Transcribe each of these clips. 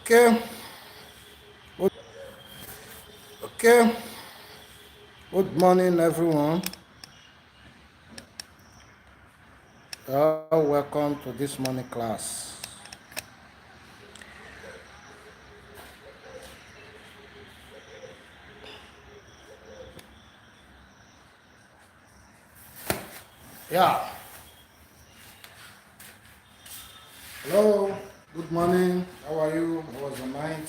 Okay, okay. Good morning, everyone. Welcome to this morning class. Yeah. Hello. Good morning. How are you? How was the night?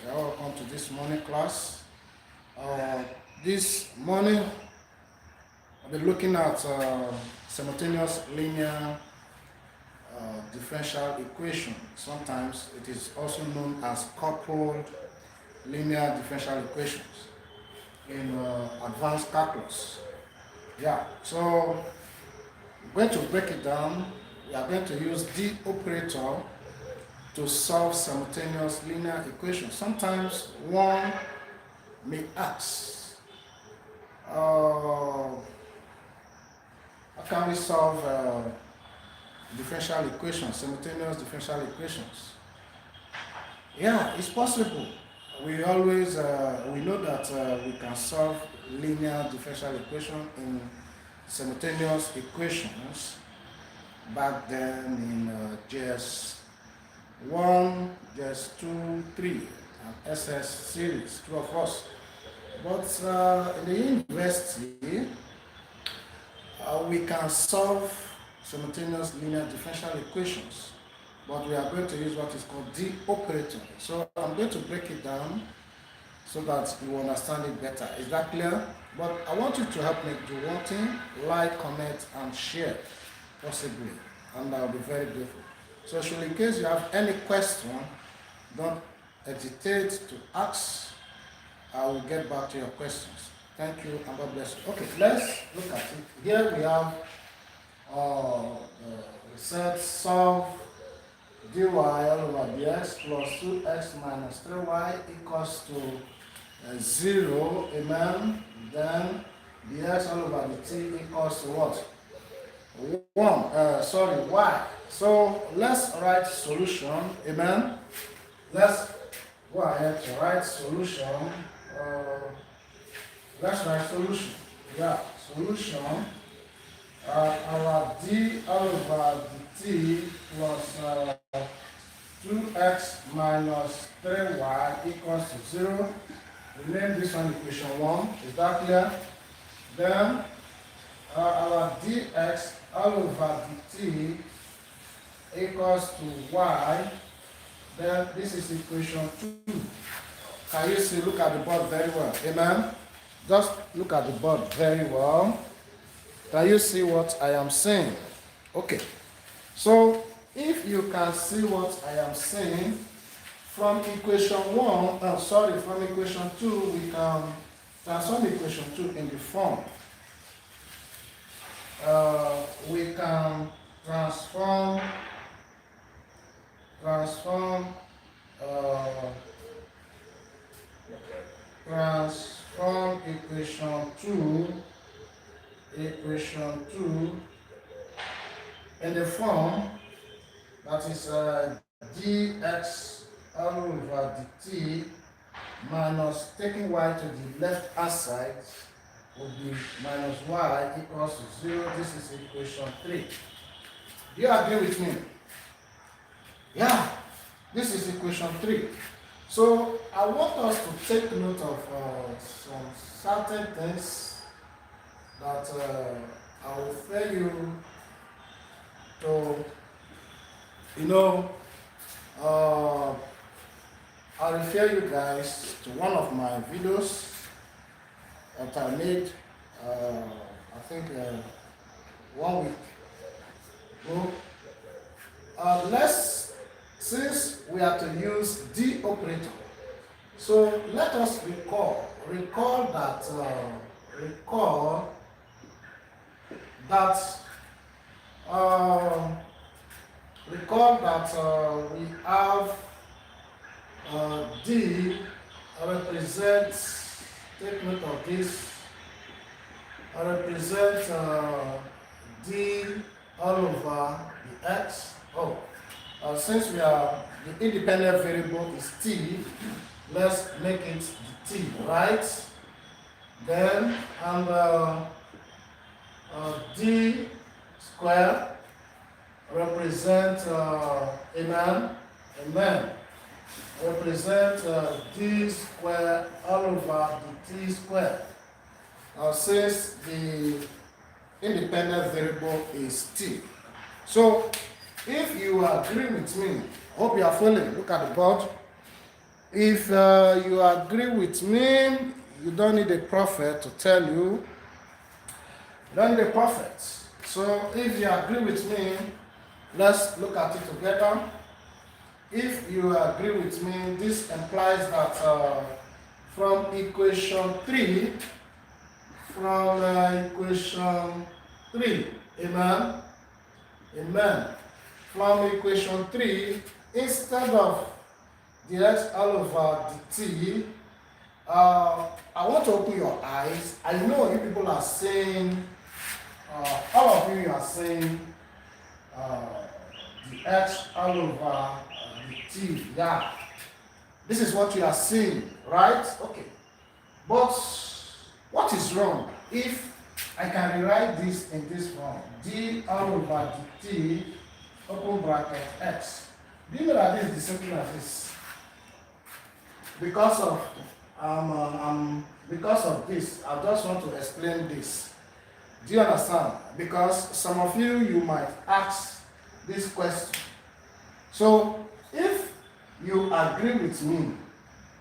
Welcome to this morning class. Uh, this morning, I'll be looking at simultaneous linear differential equation. Sometimes it is also known as coupled linear differential equations in advanced calculus. Yeah, so we're going to break it down. We are going to use the operator to solve simultaneous linear equations. Sometimes one may ask, how can we solve differential equations, simultaneous differential equations? Yeah, it's possible. We know that we can solve linear differential equation in simultaneous equations back then in JS1, JS2, 3, and SS series, two of us. But in the university, we can solve simultaneous linear differential equations, but we are going to use what is called the operator. So I'm going to break it down so that you understand it better. Is that clear? But I want you to help me do one thing: like, comment, and share, possibly, and I'll be very grateful. So, in case you have any question, don't hesitate to ask. I will get back to your questions. Thank you, and God bless you. Okay, let's look at it. Here we have we said solve dy all over dx plus 2x minus 3y equals to 0, amen. Then dx all over dt equals to what? 1, y. So let's write solution, amen. Let's go ahead to write solution. Let's write solution. Yeah, solution. Our d all over dt plus 2x minus 3y equals to 0. We name this one equation 1. Is that clear? Then our dx all over dt equals to y. Then this is equation 2. Can you see? Look at the board very well. Amen? Just look at the board very well. Can you see what I am saying? Okay. So if you can see what I am saying, from equation 1, from equation 2, we can transform equation 2 in the form. We can transform equation 2 in the form that is dx all over dt minus taking y to the left hand side would be minus y equals to 0. This is equation 3. Do you agree with me? Yeah, this is equation 3. So I want us to take note of some certain things that I will refer you to, I'll refer you guys to one of my videos that I made, I think 1 week ago. Since we are to use the operator, so let us recall that we have d represents, take note of this, represents d all over the x. Since the independent variable is t, let's make it the t, right? Then, and d square represent amen, represent d square all over the t square. Since the independent variable is t. So, if you agree with me, hope you are following, look at the board. If you agree with me, you don't need a prophet to tell you. You don't need a prophet. So if you agree with me, let's look at it together. If you agree with me, this implies that from equation 3, amen, amen. From equation 3, instead of the x all over the t, I want to open your eyes. I know you people are saying, all of you are saying the x all over the t. Yeah, this is what you are seeing, right? Okay. But what is wrong if I can rewrite this in this form? D all over the t, open bracket x. Do you know that this is the same thing as this? Because of this, I just want to explain this. Do you understand? Because some of you might ask this question. So, if you agree with me,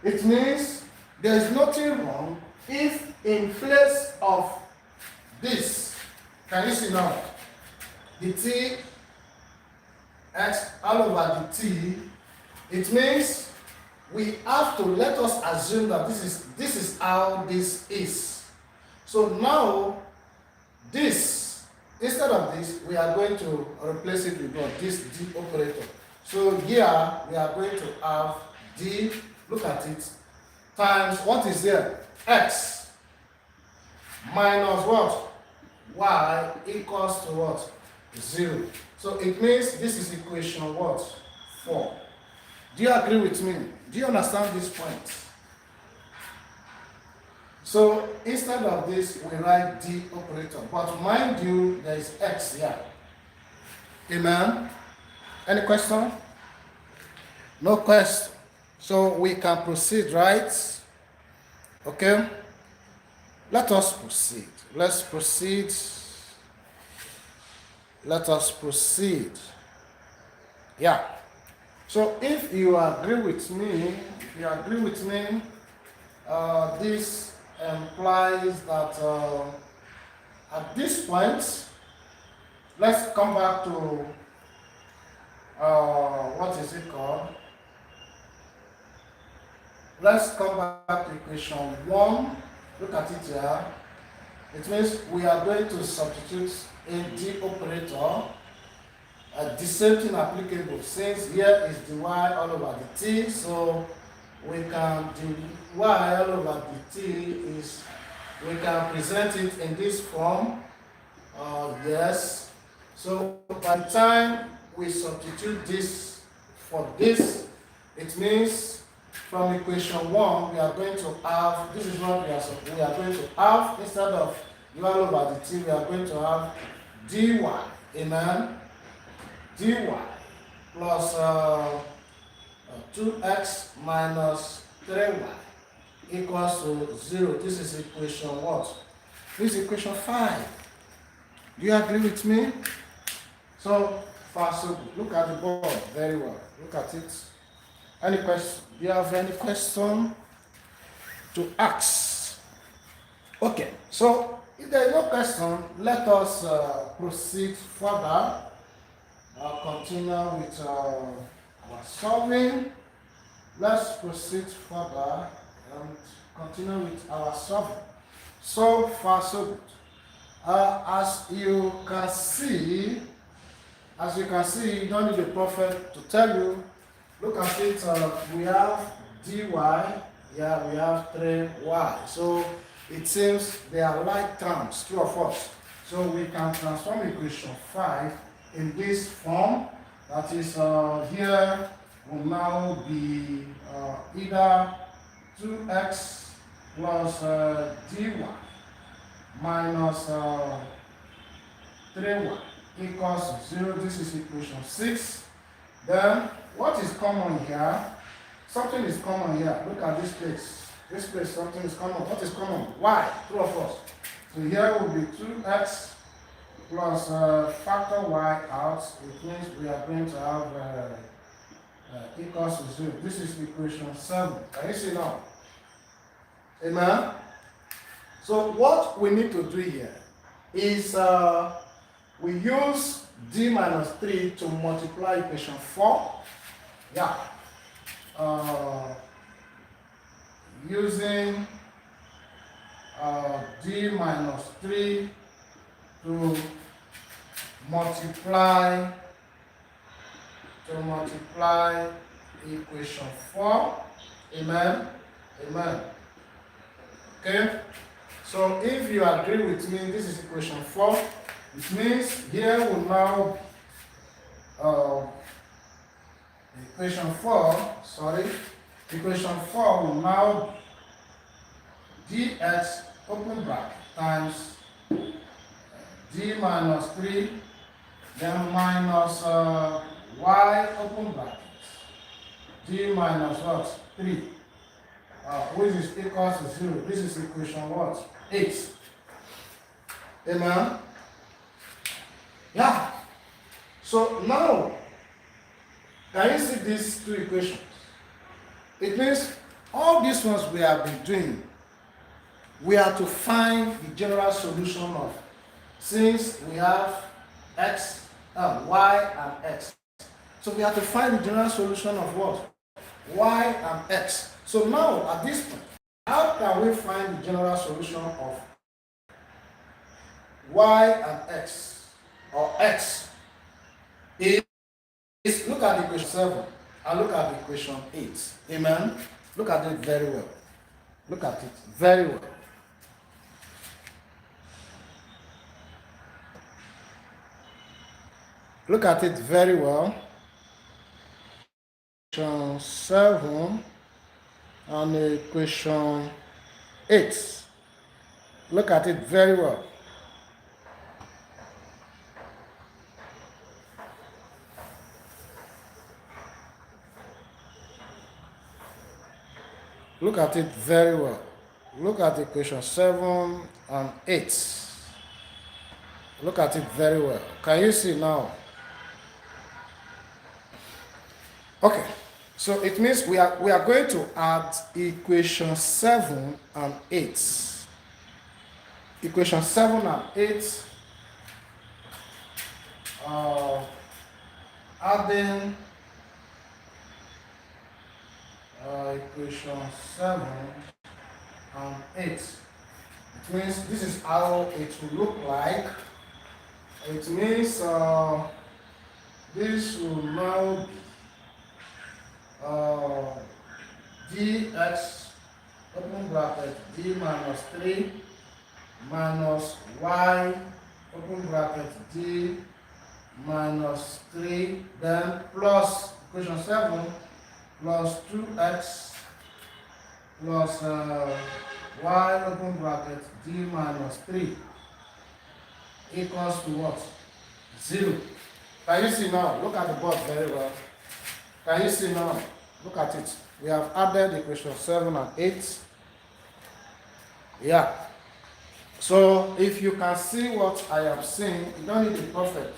it means there is nothing wrong if in place of this, can you see now? The t x all over the t, it means we have to let us assume that this is how this is. So now this, instead of this, we are going to replace it with what? This d operator. So here we are going to have d, look at it, times what is here? X minus what? Y equals to what? 0. So it means this is equation what? 4. Do you agree with me? Do you understand this point? So instead of this, we write d operator. But mind you, there is x here. Amen? Any question? No question. So we can proceed, right? Okay? Let us proceed. Let's proceed. Let us proceed. Yeah. So if you agree with me, this implies that at this point, let's come back to what is it called? Let's come back to equation 1. Look at it here. It means we are going to substitute a d operator. The same thing applicable, since here is the y all over the t, so we can do y all over the t is, we can present it in this form. Yes. So by the time we substitute this for this, it means from equation 1 we are going to have, this is what we are going to have, instead of y all over the t, we are going to have dy, amen, dy plus 2x minus 3y equals to 0. This is equation what? This is equation 5. Do you agree with me? So far so good. Look at the board very well. Look at it. Any question? Do you have any question to ask? Okay, so if there is no question, let us proceed further. Continue with our solving. Let's proceed further and continue with our solving. So far, so good. As you can see, you don't need a prophet to tell you. Look at it. We have dy. Yeah, we have 3y. So it seems they are like terms, two of us. So we can transform equation 5 in this form. That is, here will now be either 2x plus dy minus 3y equals 0. This is equation 6. Then, what is common here? Something is common here. Look at this place. This place, something is common. What is common? Y, true or false? So here will be 2x plus factor y out. It means we are going to have equals to 0. This is equation 7. Can you see now? Amen? So what we need to do here is we use d minus 3 to multiply equation 4. Yeah. Using d minus 3 to multiply equation 4. Amen. Amen. Okay. So if you agree with me, this is equation 4. It means here will now equation 4 will now be dx open bracket times d minus 3, then minus y open bracket d minus what? 3, which is equals to 0. This is equation what? 8. Amen? Yeah. So now, can you see these two equations? It means all these ones we have been doing, we have to find the general solution of, since we have x, y and x. So we have to find the general solution of what? Y and x. So now at this point, how can we find the general solution of y and x, or x? Is look at the equation 7 and look at the equation 8. Amen? Look at it very well. Look at it very well. Look at it very well. Equation 7 and equation 8. Look at it very well. Look at it very well. Look at equation 7 and 8. Look at it very well. Can you see now? Okay. So it means we are going to add equation 7 and 8. Equation 7 and 8. Adding equation 7 and 8. It means this is how it will look like. It means this will now be dx open bracket d minus 3 minus y open bracket d minus 3, then plus equation 7 plus 2x plus y open bracket d minus 3 equals to what? 0. Can you see now? Look at the board very well. Can you see now? Look at it. We have added equation 7 and 8. Yeah. So if you can see what I am saying, you don't need a prophet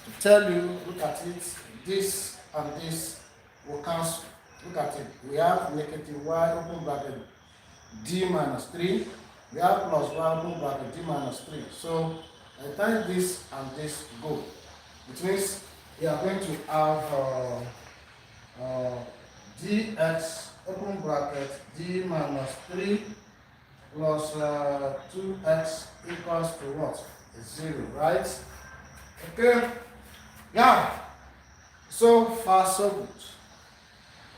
to tell you, look at it, this and this will cancel. Look at it. We have negative y open bracket d minus 3. We have plus y open bracket d minus 3. So by the time this and this go, it means we are going to have dx open bracket d minus 3 plus 2x equals to what? 0, right? Okay. Yeah. So far, so good.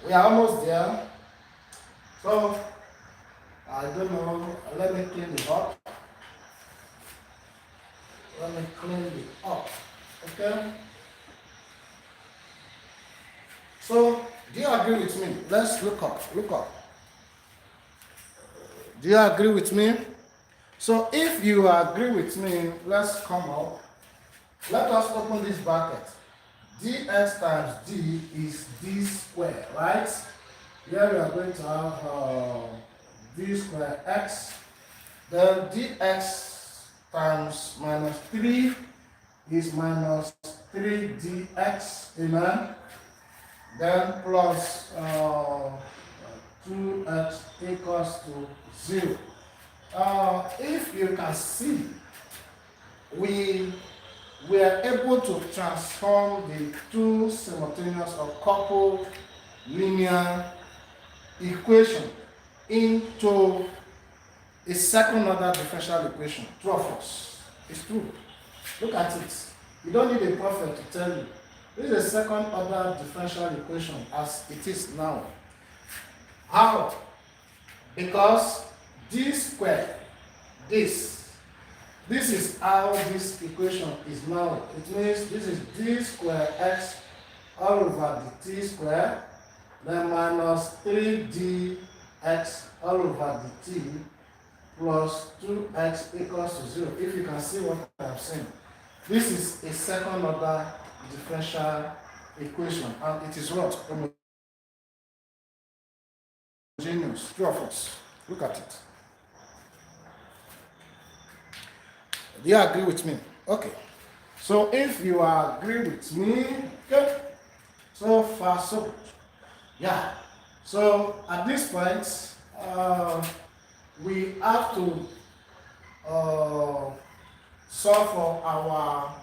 We are almost there. So, I don't know. Let me clean it up. Let me clean it up. Okay. So, do you agree with me? Let's look up. Look up. Do you agree with me? So, if you agree with me, let's come up. Let us open this bracket. Dx times d is d squared, right? Here we are going to have d squared x. Then dx times minus 3 is minus 3dx, amen? Then plus 2x equals to 0. If you can see, we were able to transform the two simultaneous or coupled linear equation into a second order differential equation. True or false? It's true. Look at it. You don't need a prophet to tell you. This is a second order differential equation as it is now. How? Because d squared, this is how this equation is now. It means this is d squared x all over the t squared, then minus 3dx all over the t plus 2x equals to 0. If you can see what I'm saying. This is a second order differential equation, and it is what? Homogeneous. True or false? Look at it. Do you agree with me? Okay. So if you agree with me, good. So far, so good. Yeah. So at this point, we have to solve for our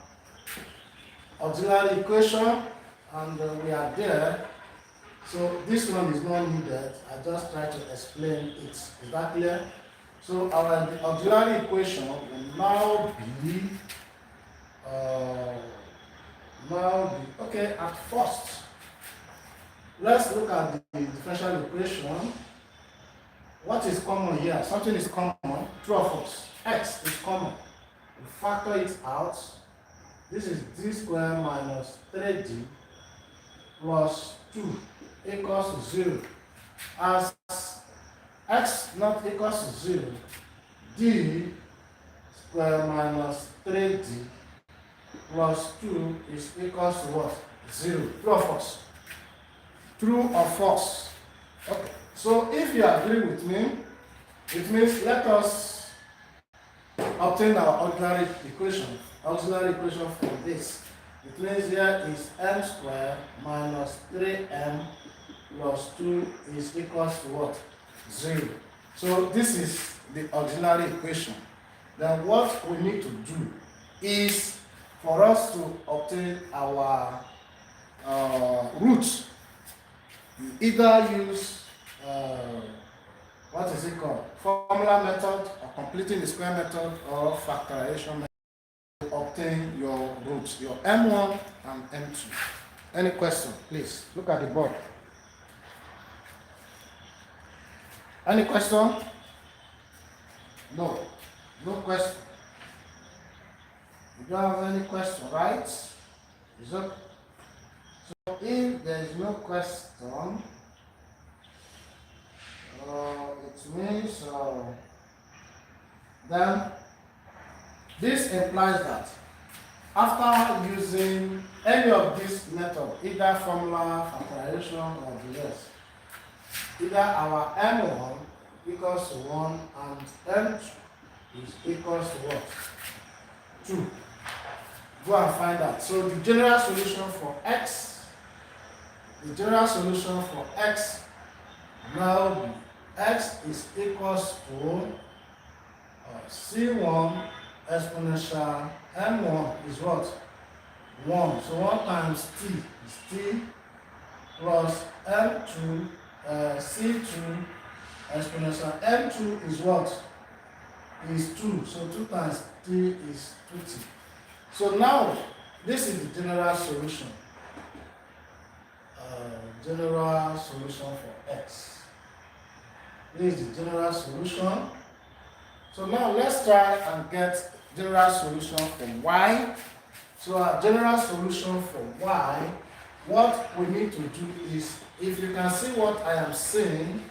auxiliary equation, and we are there. So this one is not needed. I just try to explain it. Is that clear? So our auxiliary equation will now be okay. At first, let's look at the differential equation. What is common here? Something is common. True or false? X is common. We factor it out. This is d squared minus 3d plus 2 equals to 0. As x not equals to 0, d squared minus 3d plus 2 is equals to what? 0. True or false? True or false? Okay. So if you agree with me, it means let us obtain our auxiliary equation. Auxiliary equation for this. It means here is m squared minus 3m plus 2 is equals to what? 0. So this is the auxiliary equation. Then what we need to do is for us to obtain our roots. You either use what is it called? Formula method, or completing the square method, or factorization method to obtain your roots, your M1 and M2. Any question, please? Look at the board. Any question? No. No question. You don't have any question, right? Is that? So if there is no question, it means then this implies that after using any of this method, either formula, factorization, or the rest, either our M1 equals to 1 and M2 is equals to what? 2. Go and find that. So the general solution for x, now be x is equals to C1 exponential M1 is what? 1. So 1 times t is t plus M2 C2 exponential M2 is what? Is 2. So 2 times t is 2t. So now this is the general solution. General solution for x. This is the general solution. So now let's try and get general solution for y. So our general solution for y what we need to do is, if you can see what I am saying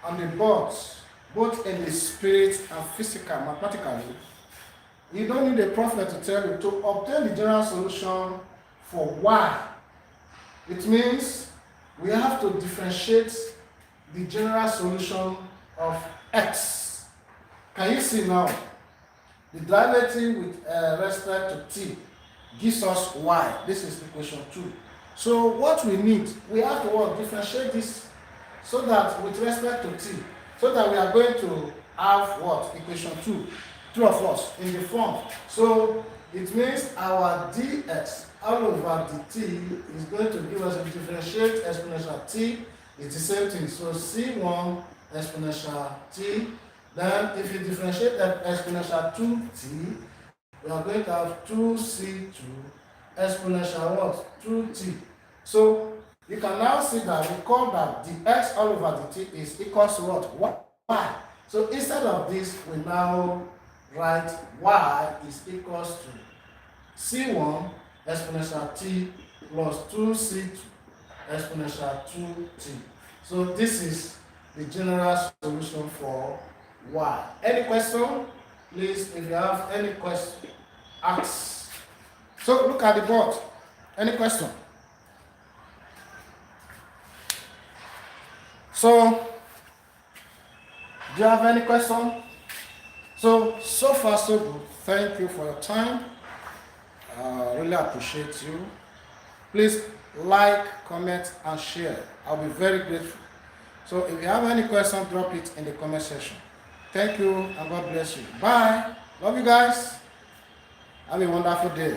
on the boards, both in the spirit and physical, mathematically, you don't need a prophet to tell you to obtain the general solution for y. It means we have to differentiate the general solution of x. Can you see now? The derivative with respect to t gives us y. This is equation 2. So what we need, we have to differentiate this so that with respect to t, so that we are going to have what? Equation 2. Two of us in the form. So it means our dx all over dt is going to give us a differentiate exponential t. It's the same thing. So c1 exponential t. Then if you differentiate exponential 2t, we are going to have 2c2 exponential what? 2t. So you can now see that we call that the x all over the t is equals to what? Y. So instead of this, we now write y is equals to c1 exponential t plus 2c2 exponential 2t. So this is the general solution for y. Any question? Please, if you have any question, ask. So look at the board. Any question? So, do you have any question? So far so good. Thank you for your time. Really appreciate you. Please like, comment, and share. I'll be very grateful. So if you have any questions, drop it in the comment section. Thank you, and God bless you. Bye. Love you guys. Have a wonderful day.